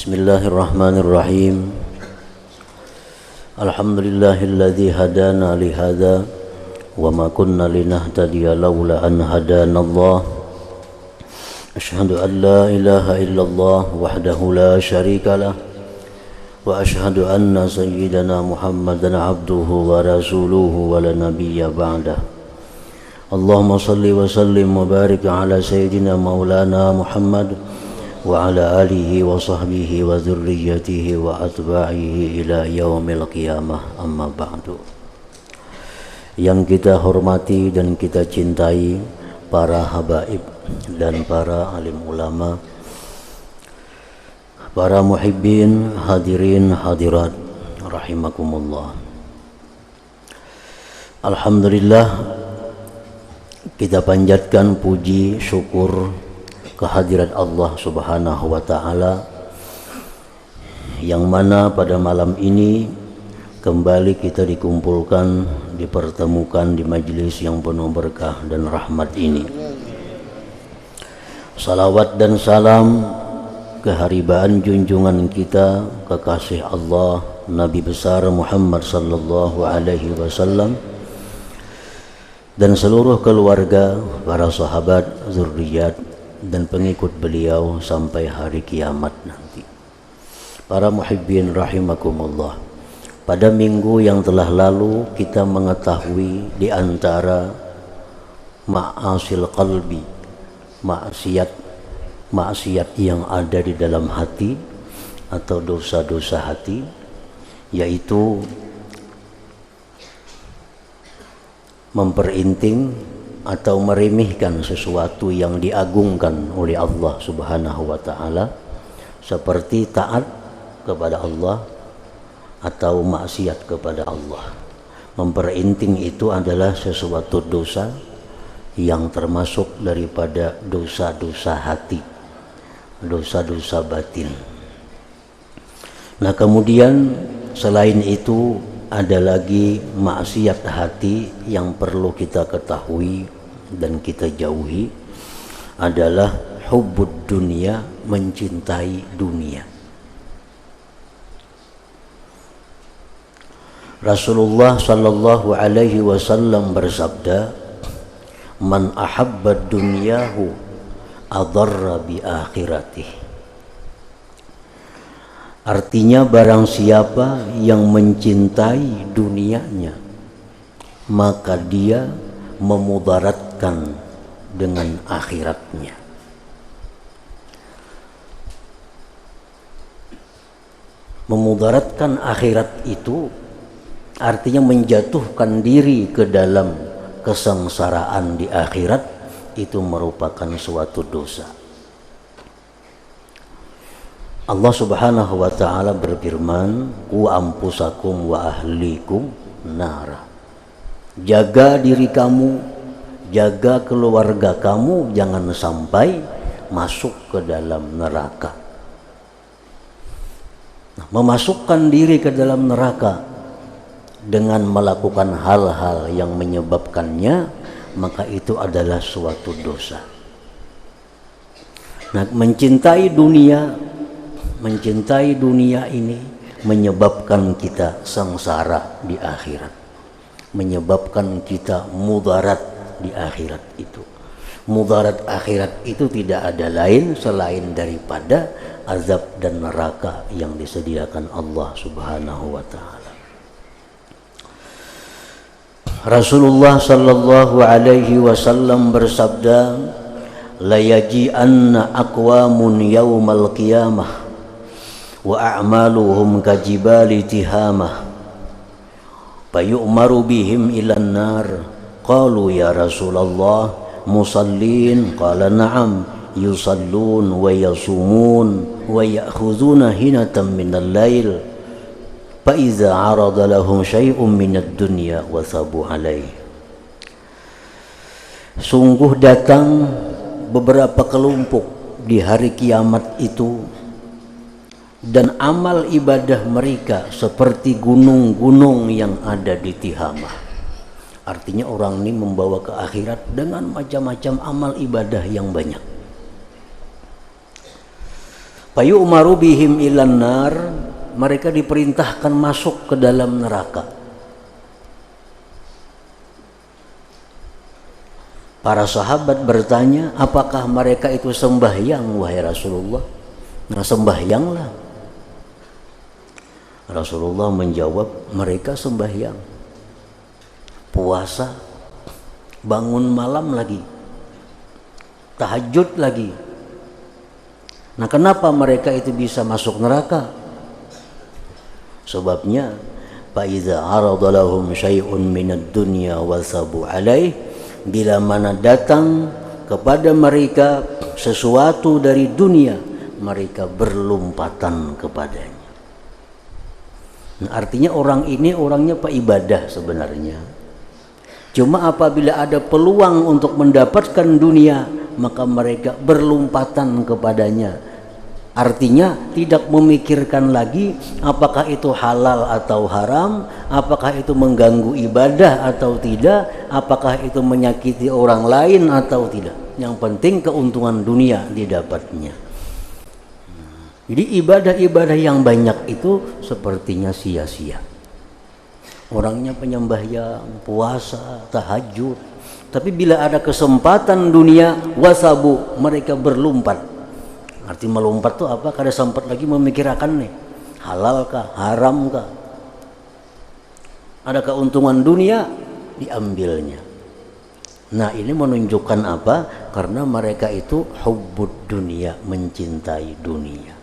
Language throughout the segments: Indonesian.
Bismillahirrahmanirrahim. Alhamdulillahilladzi hadana li hadza wa ma kunna linahtadiya laula an hadanallah. Asyhadu an la ilaha illallah wahdahu la syarika lah wa asyhadu anna sayyidana Muhammadan abduhu wa rasuluhu wa la nabiyya ba'dah. Allahumma salli wa sallim wa barik ala sayyidina maulana Muhammad wa ala alihi wa sahbihi wa dzurriyyatihi wa atba'ihi ila yaumil qiyamah, amma ba'du. Yang kita hormati dan kita cintai para habaib dan para alim ulama, para muhibbin, hadirin hadirat rahimakumullah. Alhamdulillah, kita panjatkan puji syukur kehadirat Allah Subhanahu wa ta'ala, yang mana pada malam ini kembali kita dikumpulkan, dipertemukan di majelis yang penuh berkah dan rahmat ini. Salawat dan salam keharibaan junjungan kita, kekasih Allah Nabi besar Muhammad sallallahu alaihi wasallam, dan seluruh keluarga, para sahabat, zuriat dan pengikut beliau sampai hari kiamat nanti. Para muhibbin rahimakumullah, pada minggu yang telah lalu kita mengetahui di antara ma'asil qalbi, maksiat yang ada di dalam hati atau dosa-dosa hati, yaitu memperinting atau meremehkan sesuatu yang diagungkan oleh Allah Subhanahu wa ta'ala, seperti taat kepada Allah atau maksiat kepada Allah. Memperinting itu adalah sesuatu dosa yang termasuk daripada dosa-dosa hati, dosa-dosa batin. Nah, kemudian selain itu ada lagi maksiat hati yang perlu kita ketahui dan kita jauhi, adalah hubbud dunia, mencintai dunia. Rasulullah sallallahu alaihi wasallam bersabda, man ahabba dunyahu adarra bi akhiratih. Artinya, barang siapa yang mencintai dunianya, maka dia memudaratkan dengan akhiratnya. Memudaratkan akhirat itu artinya menjatuhkan diri ke dalam kesengsaraan di akhirat. Itu merupakan suatu dosa. Allah Subhanahu wa ta'ala berfirman, "Qu anfusakum wa ahlikum nara." Jaga diri kamu, jaga keluarga kamu, jangan sampai masuk ke dalam neraka. Nah, memasukkan diri ke dalam neraka dengan melakukan hal-hal yang menyebabkannya, maka itu adalah suatu dosa. Nah, mencintai dunia ini menyebabkan kita sengsara di akhirat, menyebabkan kita mudarat di akhirat itu. Mudarat akhirat itu tidak ada lain selain daripada azab dan neraka yang disediakan Allah Subhanahu wa ta'ala. Rasulullah sallallahu alaihi wasallam bersabda, la yaji'anna aqwamun yaumal qiyamah wa a'maluhum kajibali tihamah fayu'maru bihim ilan nar. Qalu ya Rasulullah, musallin? Qala na'am, yusallun wa yasumun wa ya'khuduna hinatan minal lail fa iza 'arada lahum syai'un minad dunya wasabu alaih. Sungguh datang beberapa kelompok di hari kiamat itu, dan amal ibadah mereka seperti gunung-gunung yang ada di Tihamah. Artinya orang ini membawa ke akhirat dengan macam-macam amal ibadah yang banyak. Fayu'maru bihim ilan nar, mereka diperintahkan masuk ke dalam neraka. Para sahabat bertanya, apakah mereka itu sembahyang wahai Rasulullah? Nah, sembahyanglah. Rasulullah menjawab, mereka sembahyang, puasa, bangun malam lagi, tahajud lagi. Nah, kenapa mereka itu bisa masuk neraka? Sebabnya, fa iza arada lahum syai'un minad dunya wasabu alaih, bila mana datang kepada mereka sesuatu dari dunia, mereka berlompatan kepadanya. Nah, artinya orang ini orangnya ibadah sebenarnya. Cuma apabila ada peluang untuk mendapatkan dunia, maka mereka berlompatan kepadanya. Artinya tidak memikirkan lagi apakah itu halal atau haram, apakah itu mengganggu ibadah atau tidak, apakah itu menyakiti orang lain atau tidak. Yang penting keuntungan dunia didapatnya. Jadi ibadah-ibadah yang banyak itu sepertinya sia-sia. Orangnya penyembahyang, puasa, tahajud, tapi bila ada kesempatan dunia, wasabu, mereka berlompat. Arti melompat tuh apa? Kada sempat lagi memikirkan nih, halal kah, haram kah. Ada keuntungan dunia, diambilnya. Nah, ini menunjukkan apa? Karena mereka itu hubbud dunia, mencintai dunia.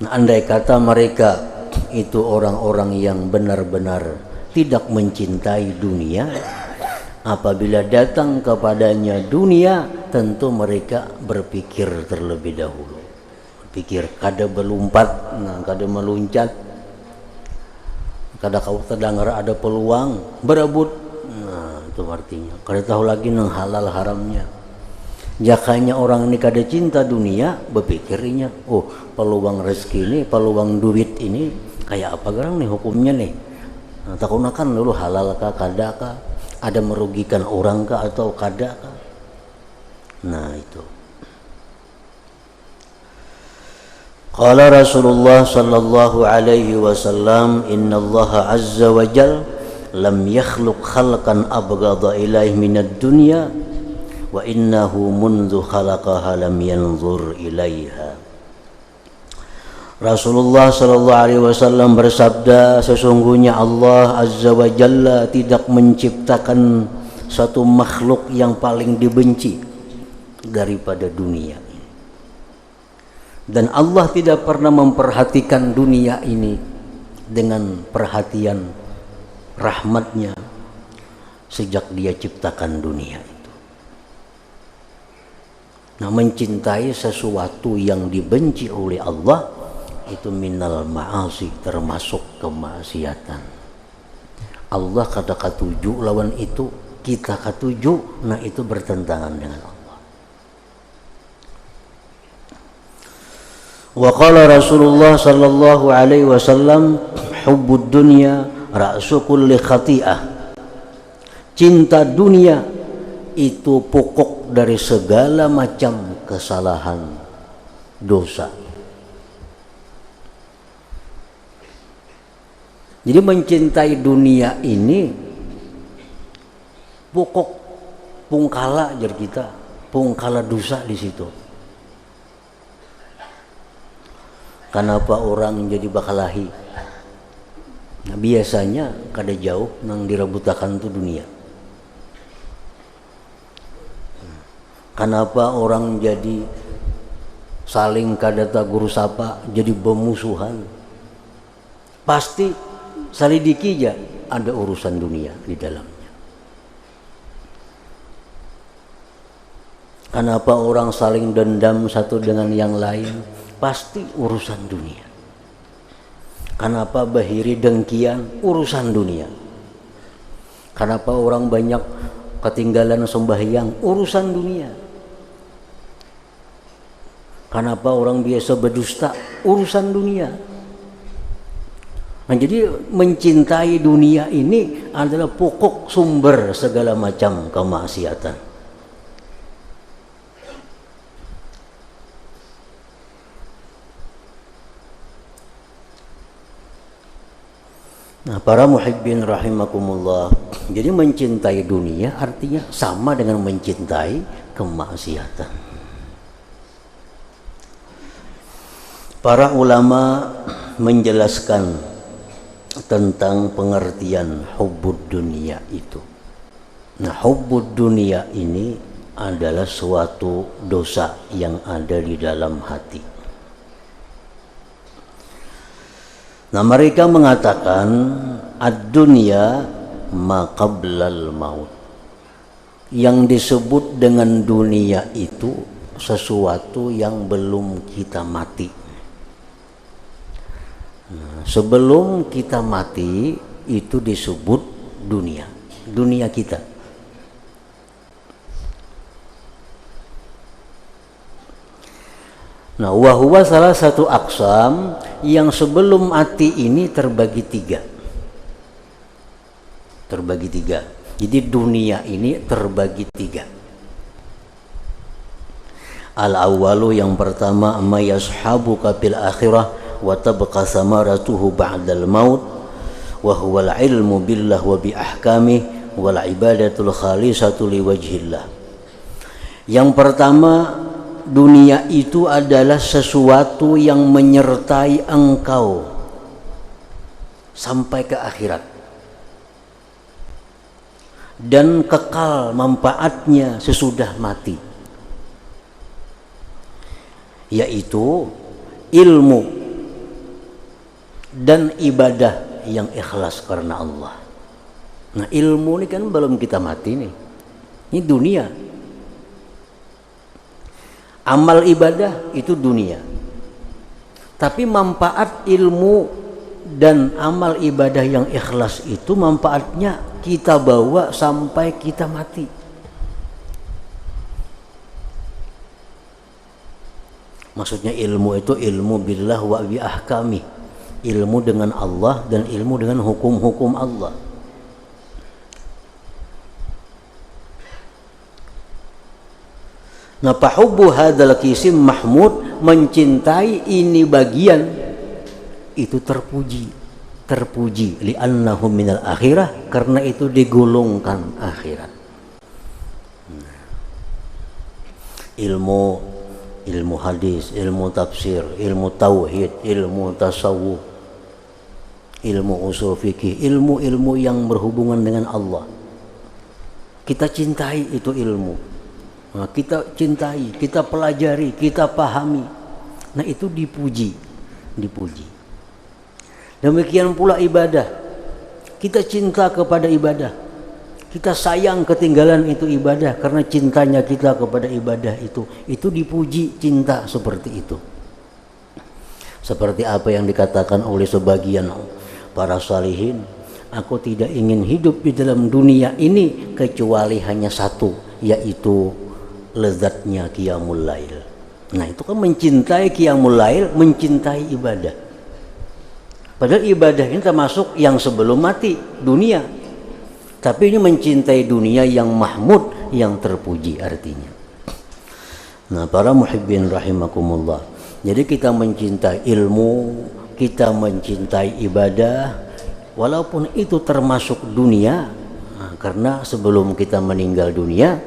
Nah, andai kata mereka itu orang-orang yang benar-benar tidak mencintai dunia, apabila datang kepadanya dunia, tentu mereka berpikir terlebih dahulu. Berpikir kada berlompat, nah, kada meluncat, kada kau terdengar ada peluang berebut. Nah, itu artinya kada tahu lagi nang halal haramnya. Jakanya orang ini kada cinta dunia, berpikirnya, oh peluang rezeki ini, peluang duit ini kayak apa gerang nih hukumnya nih. Nah, takunakan dulu halal kah, kada kah, ada merugikan orang kah atau kada kah. Nah, itu. Qala Rasulullah sallallahu alaihi wasallam, innallaha azza wa jal lam yakhluq khalqan abghadha ilaihi minad dunya wa innahu mundu khalaqaha lam yanzur ilaiha. Rasulullah sallallahu alaihi wasallam bersabda, sesungguhnya Allah azza wa jalla tidak menciptakan satu makhluk yang paling dibenci daripada dunia. Dan Allah tidak pernah memperhatikan dunia ini dengan perhatian rahmatnya sejak dia ciptakan dunia itu. Nah, mencintai sesuatu yang dibenci oleh Allah itu minal ma'asi, termasuk kemaksiatan. Allah kata katuju lawan itu, kita katuju, nah itu bertentangan dengan Allah. Wa qala Rasulullah sallallahu alaihi wasallam, hubbud dunya ra'su kulli khati'ah. Cinta dunia itu pokok dari segala macam kesalahan, dosa. Jadi mencintai dunia ini pokok pungkala jar kita, pungkala dosa di situ. Kenapa orang jadi bakalahi? Nah, biasanya kada jauh nang direbutakan tu dunia. Kenapa orang jadi saling kada guru sapa, jadi bermusuhan? Pasti salidiki aja ada urusan dunia di dalamnya. Kenapa orang saling dendam satu dengan yang lain? Pasti urusan dunia. Kenapa bahiri dengkian? Urusan dunia. Kenapa orang banyak ketinggalan sembahyang? Urusan dunia. Kenapa orang biasa berdusta? Urusan dunia. Nah, jadi mencintai dunia ini adalah pokok sumber segala macam kemaksiatan. Nah, para muhibbin rahimakumullah, jadi mencintai dunia artinya sama dengan mencintai kemaksiatan. Para ulama menjelaskan tentang pengertian hubbud dunia itu. Nah, hubbud dunia ini adalah suatu dosa yang ada di dalam hati. Nah, mereka mengatakan ad-dunya ma qablal maut. Yang disebut dengan dunia itu sesuatu yang belum kita mati. Nah, sebelum kita mati itu disebut dunia, dunia kita. Nah, wahwa salah satu aqsam yang sebelum mati ini terbagi tiga. Terbagi tiga. Jadi dunia ini terbagi tiga. Al-awwalu yang pertama ma yashabuka fil akhirah wa tabqa samaratuhu ba'dal maut wa huwa al-ilmu billah wa bi ahkamih wal ibadatul khalisatu liwajhillah. Yang pertama, dunia itu adalah sesuatu yang menyertai engkau sampai ke akhirat dan kekal manfaatnya sesudah mati, yaitu ilmu dan ibadah yang ikhlas karena Allah. Nah, ilmu ini kan belum kita mati nih, ini dunia. Amal ibadah itu dunia. Tapi manfaat ilmu dan amal ibadah yang ikhlas itu manfaatnya kita bawa sampai kita mati. Maksudnya ilmu itu ilmu billah wa bi ahkami. Ilmu dengan Allah dan ilmu dengan hukum-hukum Allah. Nah, fahubbu hadzal qisim mahmud, mencintai ini bagian itu terpuji li'annahu minal akhirah, karena itu digolongkan akhirat. Ilmu hadis, ilmu tafsir, ilmu tauhid, ilmu tasawuf, ilmu usul fikih, ilmu-ilmu yang berhubungan dengan Allah. Kita cintai itu ilmu. Nah, kita cintai, kita pelajari, kita pahami. Nah, itu dipuji. Demikian pula ibadah. Kita cinta kepada ibadah. Kita sayang ketinggalan itu ibadah karena cintanya kita kepada ibadah itu. Itu dipuji, cinta seperti itu. Seperti apa yang dikatakan oleh sebagian para salihin, aku tidak ingin hidup di dalam dunia ini kecuali hanya satu, yaitu lezatnya qiyamul lail. Nah, itu kan mencintai qiyamul lail, mencintai ibadah. Padahal ibadah ini termasuk yang sebelum mati, dunia. Tapi ini mencintai dunia yang mahmud, yang terpuji artinya. Nah, para muhibbin rahimakumullah. Jadi kita mencintai ilmu, kita mencintai ibadah, walaupun itu termasuk dunia, nah, karena sebelum kita meninggal dunia,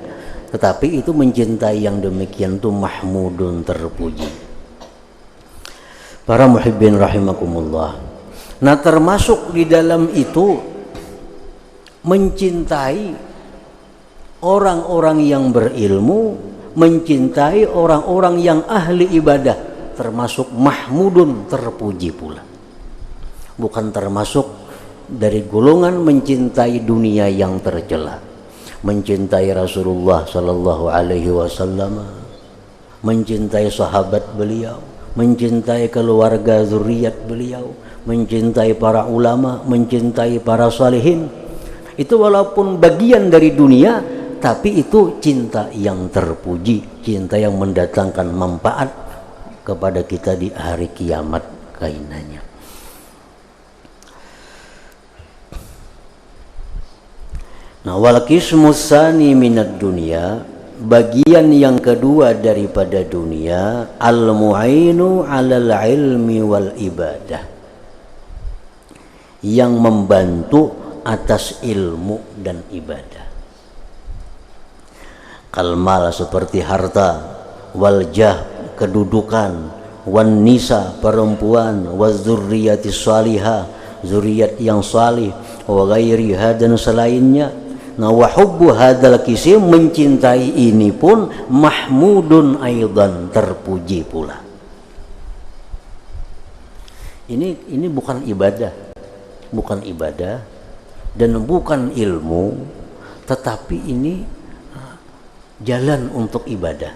tetapi itu mencintai yang demikian itu mahmudun, terpuji. Para muhibbin rahimakumullah. Nah, termasuk di dalam itu mencintai orang-orang yang berilmu, mencintai orang-orang yang ahli ibadah, termasuk mahmudun, terpuji pula. Bukan termasuk dari golongan mencintai dunia yang tercela. Mencintai Rasulullah sallallahu alaihi wasallam, mencintai sahabat beliau, mencintai keluarga zuriat beliau, mencintai para ulama, mencintai para salihin. Itu walaupun bagian dari dunia, tapi itu cinta yang terpuji, cinta yang mendatangkan manfaat kepada kita di hari kiamat kainannya. Nah, wal qismus tsani minad dunya, bagian yang kedua daripada dunia, al mu'inu 'alal ilmi wal ibadah, yang membantu atas ilmu dan ibadah. Kalmal seperti harta, wal jah kedudukan, wan nisa perempuan, waz zurriyati salihah zuriat yang salih, wa ghairiha dan selainnya. Nah, wa hubbu hadzal kisim mencintai ini pun mahmudun aidan terpuji pula. Ini bukan ibadah, bukan ibadah dan bukan ilmu, tetapi ini jalan untuk ibadah,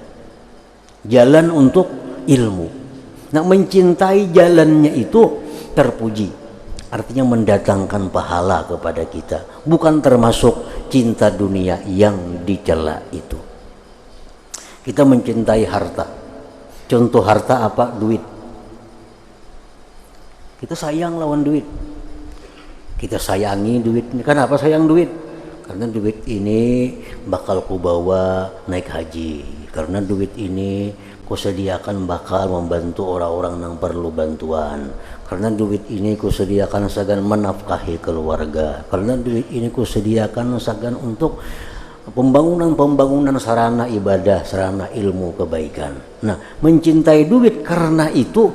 jalan untuk ilmu. Nah, mencintai jalannya itu terpuji, artinya mendatangkan pahala kepada kita, bukan termasuk cinta dunia yang dicela itu. Kita mencintai harta. Contoh harta apa? Duit. Kita sayang lawan duit. Kita sayangi duit. Kenapa sayang duit? Karena duit ini bakal kubawa naik haji. Karena duit ini kusediakan bakal membantu orang-orang yang perlu bantuan. Karena duit ini kusediakan sagan menafkahi keluarga. Karena duit ini kusediakan sagan untuk pembangunan sarana ibadah, sarana ilmu kebaikan. Nah, mencintai duit karena itu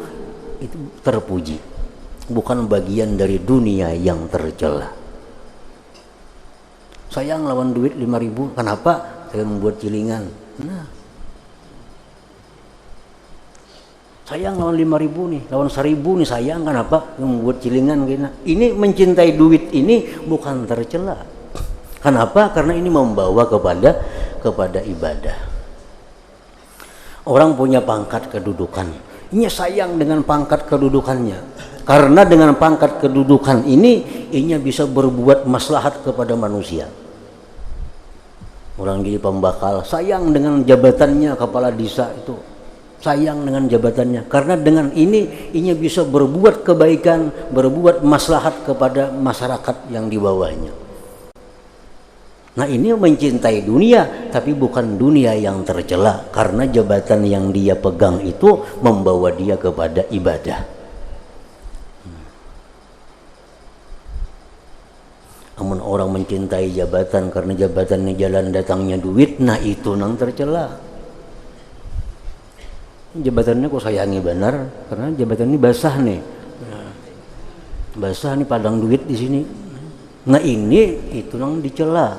terpuji. Bukan bagian dari dunia yang tercela. Sayang lawan duit 5.000, kenapa? Saya membuat cilingan. Nah, sayang lawan 5.000 nih, lawan 1.000 nih sayang, kenapa? Membuat cilingan gini. Ini mencintai duit ini bukan tercela. Kenapa? Karena ini membawa kepada ibadah. Orang punya pangkat kedudukan, ini sayang dengan pangkat kedudukannya. Karena dengan pangkat kedudukan ini bisa berbuat maslahat kepada manusia. Orang jadi pembakal, sayang dengan jabatannya kepala desa itu. Sayang dengan jabatannya. Karena dengan ini bisa berbuat kebaikan, berbuat maslahat kepada masyarakat yang di bawahnya. Nah, ini mencintai dunia, tapi bukan dunia yang tercela. Karena jabatan yang dia pegang itu membawa dia kepada ibadah. Namun orang mencintai jabatan karena jabatannya jalan datangnya duit, nah itu nang tercela. Jabatannya kok sayangi benar, karena jabatan ini basah nih, basah nih padang duit di sini. Nah itu nang dicela,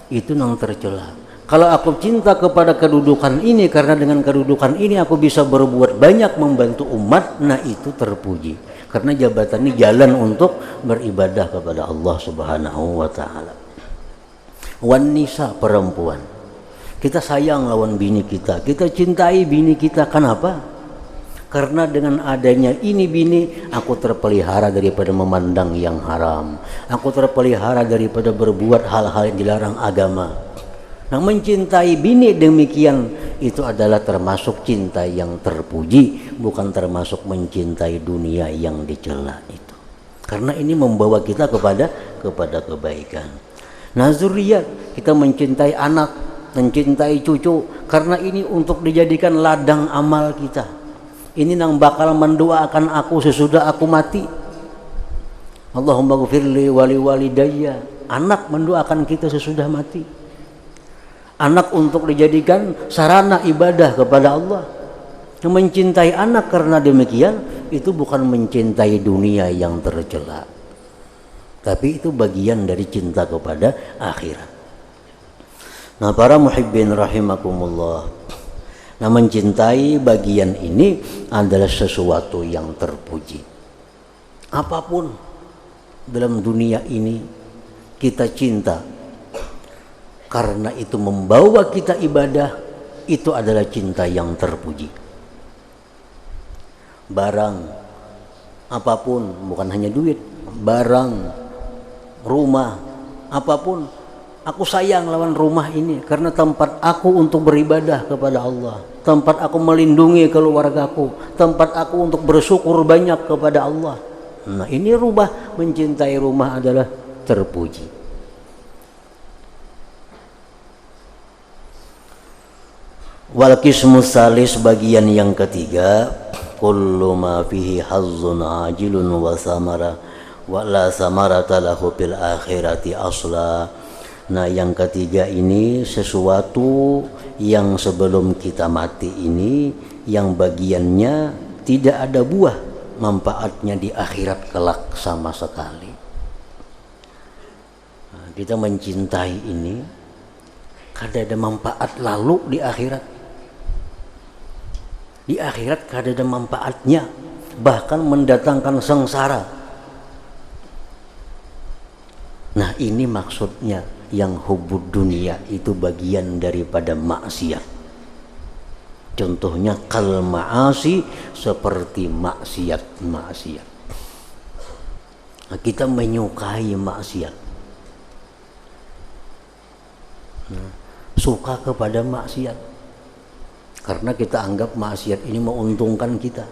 itu nang tercela. Kalau aku cinta kepada kedudukan ini, karena dengan kedudukan ini aku bisa berbuat banyak membantu umat, nah itu terpuji. Karena jabatan ini jalan untuk beribadah kepada Allah Subhanahu wa ta'ala. Wan nisa perempuan. Kita sayang lawan bini kita. Kita cintai bini kita. Kenapa? Karena dengan adanya ini bini, aku terpelihara daripada memandang yang haram. Aku terpelihara daripada berbuat hal-hal yang dilarang agama. Nah, mencintai bini demikian itu adalah termasuk cinta yang terpuji, bukan termasuk mencintai dunia yang dicela itu. Karena ini membawa kita kepada kebaikan. Nah, zuriyat, kita mencintai anak, mencintai cucu, karena ini untuk dijadikan ladang amal kita. Ini yang bakal mendoakan aku sesudah aku mati. Allahumma ghfirli wali walidayya. Anak mendoakan kita sesudah mati. Anak untuk dijadikan sarana ibadah kepada Allah. Mencintai anak karena demikian itu bukan mencintai dunia yang tercela, tapi itu bagian dari cinta kepada akhirat. Nah, para muhibbin rahimakumullah, nah mencintai bagian ini adalah sesuatu yang terpuji. Apapun dalam dunia ini kita cinta karena itu membawa kita ibadah, itu adalah cinta yang terpuji. Barang apapun, bukan hanya duit, barang, rumah, apapun, aku sayang lawan rumah ini karena tempat aku untuk beribadah kepada Allah, tempat aku melindungi keluargaku, tempat aku untuk bersyukur banyak kepada Allah. Nah, ini rumah, mencintai rumah adalah terpuji. Wal qismu salis, bagian yang ketiga, kullu ma fihi hazzun ajilun wa samara wa la samarata lahu fil akhirati asla. Nah, yang ketiga ini sesuatu yang sebelum kita mati ini yang bagiannya tidak ada buah manfaatnya di akhirat kelak sama sekali. Nah, kita mencintai ini kada ada manfaat lalu di akhirat. Di akhirat kada ada manfaatnya, bahkan mendatangkan sengsara. Nah, ini maksudnya yang hubud dunia itu bagian daripada maksiat. Contohnya kal ma'asi, seperti maksiat. Nah, kita menyukai maksiat. Nah, suka kepada maksiat karena kita anggap maksiat ini menguntungkan kita.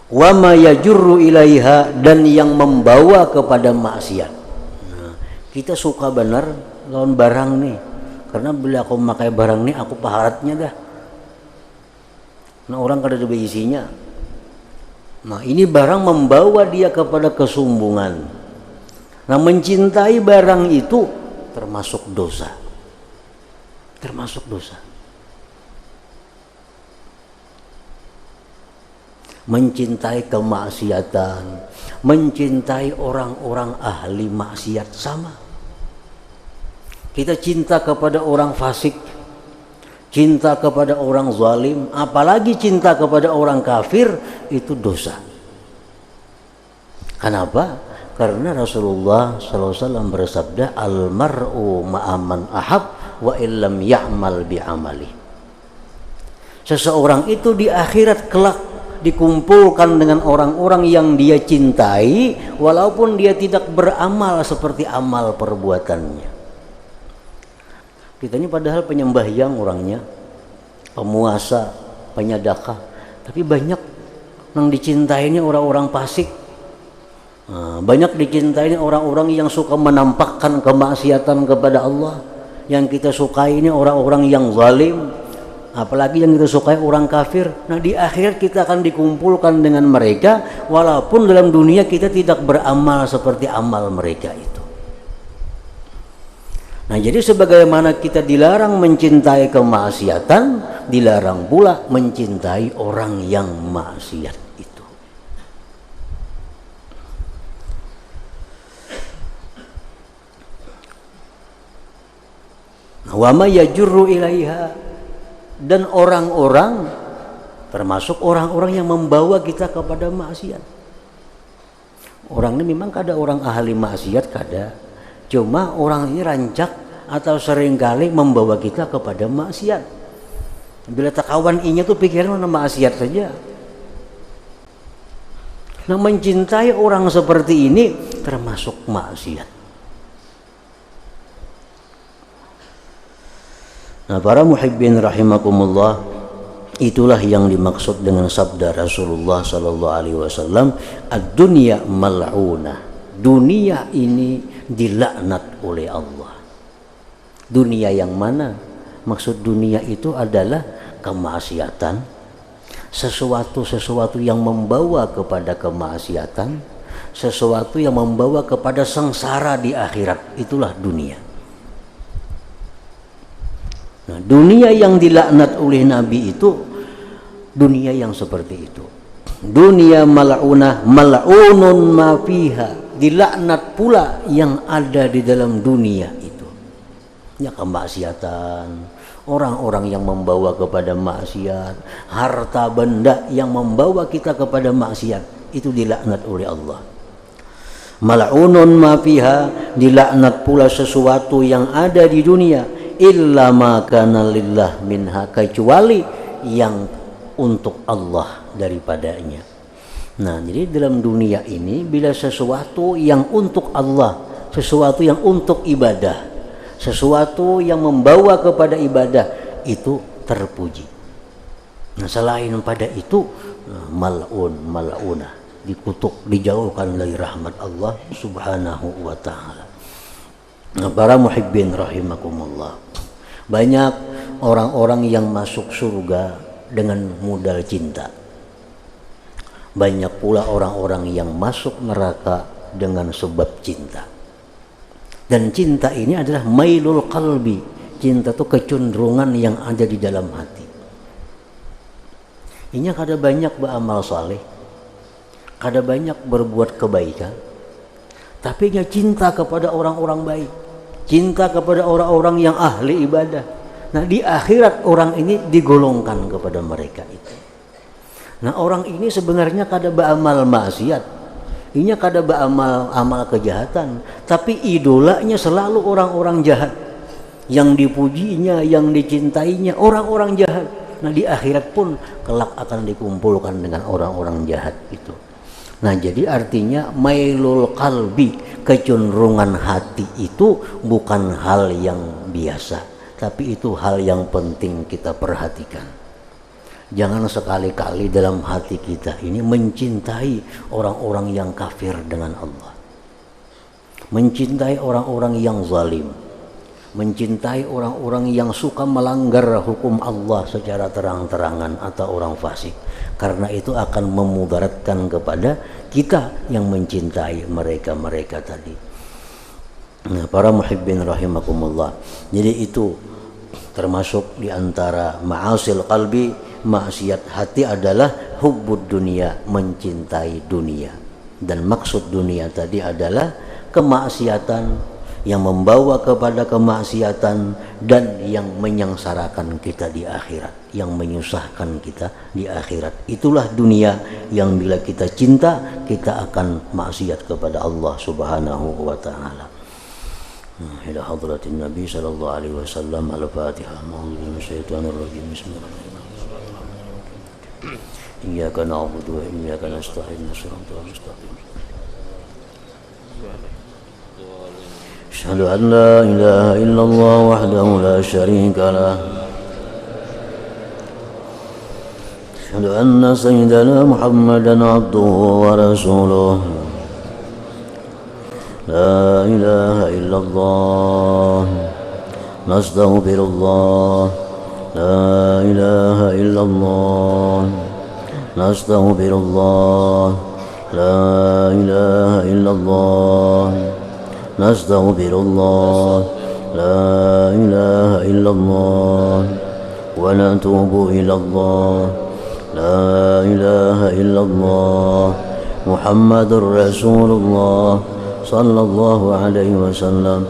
Wa ma yajurru ilaiha, dan yang membawa kepada maksiat. Nah, kita suka benar lawan barang nih, karena bila aku memakai barang nih aku paharatnya dah. Nah, orang kada ada isinya. Nah, ini barang membawa dia kepada kesombongan. Nah, mencintai barang itu termasuk dosa. Mencintai kemaksiatan, mencintai orang-orang ahli maksiat sama. Kita cinta kepada orang fasik, cinta kepada orang zalim, apalagi cinta kepada orang kafir, itu dosa. Kenapa? Karena Rasulullah SAW bersabda, al-mar'u ma'aman ahab wa illam ya'mal bi'amali. Seseorang itu di akhirat kelak dikumpulkan dengan orang-orang yang dia cintai, walaupun dia tidak beramal seperti amal perbuatannya. Kita ini padahal penyembahyang orangnya, pemuasa, penyedekah, tapi banyak yang dicintainya orang-orang fasik. Banyak dicintainya orang-orang yang suka menampakkan kemaksiatan kepada Allah. Yang kita sukai ini orang-orang yang zalim, apalagi yang kita sukai orang kafir. Nah, di akhirat kita akan dikumpulkan dengan mereka, walaupun dalam dunia kita tidak beramal seperti amal mereka itu. Nah, jadi sebagaimana kita dilarang mencintai kemaksiatan, dilarang pula mencintai orang yang maksiat itu. Wa ma yajurru ilaiha, dan orang-orang termasuk orang-orang yang membawa kita kepada maksiat. Orang ini memang kada orang ahli maksiat, kada, cuma orang ini rancak atau seringkali membawa kita kepada maksiat. Bila tak kawan inya tuh pikiran mana maksiat saja. Nah, mencintai orang seperti ini termasuk maksiat. Nah, para muhibbin rahimakumullah, itulah yang dimaksud dengan sabda Rasulullah sallallahu alaihi wasallam, ad-dunya mal'unah. Dunia ini dilaknat oleh Allah. Dunia yang mana? Maksud dunia itu adalah kemaksiatan, sesuatu yang membawa kepada kemaksiatan, sesuatu yang membawa kepada sengsara di akhirat, itulah dunia. Nah, dunia yang dilaknat oleh Nabi itu dunia yang seperti itu. Dunia mal'unah, mal'unun ma fiha, dilaknat pula yang ada di dalam dunia itu. Ya, kemaksiatan, orang-orang yang membawa kepada maksiat, harta benda yang membawa kita kepada maksiat, itu dilaknat oleh Allah. Mal'unun ma fiha, dilaknat pula sesuatu yang ada di dunia, illa ma kana lillah minha, kecuali yang untuk Allah daripadanya. Nah, jadi dalam dunia ini bila sesuatu yang untuk Allah, sesuatu yang untuk ibadah, sesuatu yang membawa kepada ibadah, itu terpuji. Nah, selain pada itu mal'unah, dikutuk, dijauhkan dari rahmat Allah subhanahu wa ta'ala. Nah, para muhibbin rahimakumullah, banyak orang-orang yang masuk surga dengan modal cinta. Banyak pula orang-orang yang masuk neraka dengan sebab cinta. Dan cinta ini adalah mailul qalbi. Cinta itu kecenderungan yang ada di dalam hati. Inya kada banyak beramal saleh, kada banyak berbuat kebaikan, tapi dia cinta kepada orang-orang baik, cinta kepada orang-orang yang ahli ibadah. Nah, di akhirat orang ini digolongkan kepada mereka itu. Nah, orang ini sebenarnya kada beramal maksiat, inya kada beramal amal kejahatan, tapi idolanya selalu orang-orang jahat. Yang dipujinya, yang dicintainya orang-orang jahat. Nah, di akhirat pun kelak akan dikumpulkan dengan orang-orang jahat itu. Nah, jadi artinya mailul qalbi, kecenderungan hati itu bukan hal yang biasa, tapi itu hal yang penting kita perhatikan. Jangan sekali-kali dalam hati kita ini mencintai orang-orang yang kafir dengan Allah, mencintai orang-orang yang zalim, mencintai orang-orang yang suka melanggar hukum Allah secara terang-terangan atau orang fasik, karena itu akan memudaratkan kepada kita yang mencintai mereka-mereka tadi. Nah, para muhibbin rahimakumullah, jadi itu termasuk diantara ma'asil qalbi, maksiat hati adalah hubbud dunia, mencintai dunia. Dan maksud dunia tadi adalah kemaksiatan yang membawa kepada kemaksiatan dan yang menyengsarakan kita di akhirat, yang menyusahkan kita di akhirat. Itulah dunia yang bila kita cinta, kita akan maksiat kepada Allah Subhanahu wa taala. Ila hadratin Nabi sallallahu alaihi wasallam. Al-Fatihah. A'udzu minasyaitonir rajim. Bismillahirrahmanirrahim. Iyyaka na'budu wa iyyaka nasta'in. Shiratal mustaqim. أشهد أن لا إله إلا الله وحده لا شريك له أشهد أن سيدنا محمدا عبده ورسوله لا إله إلا الله نستغفر الله لا إله إلا الله نستغفر الله لا إله إلا الله نستغفر الله لا إله إلا الله ونتوب إلى الله لا إله إلا الله محمد رسول الله صلى الله عليه وسلم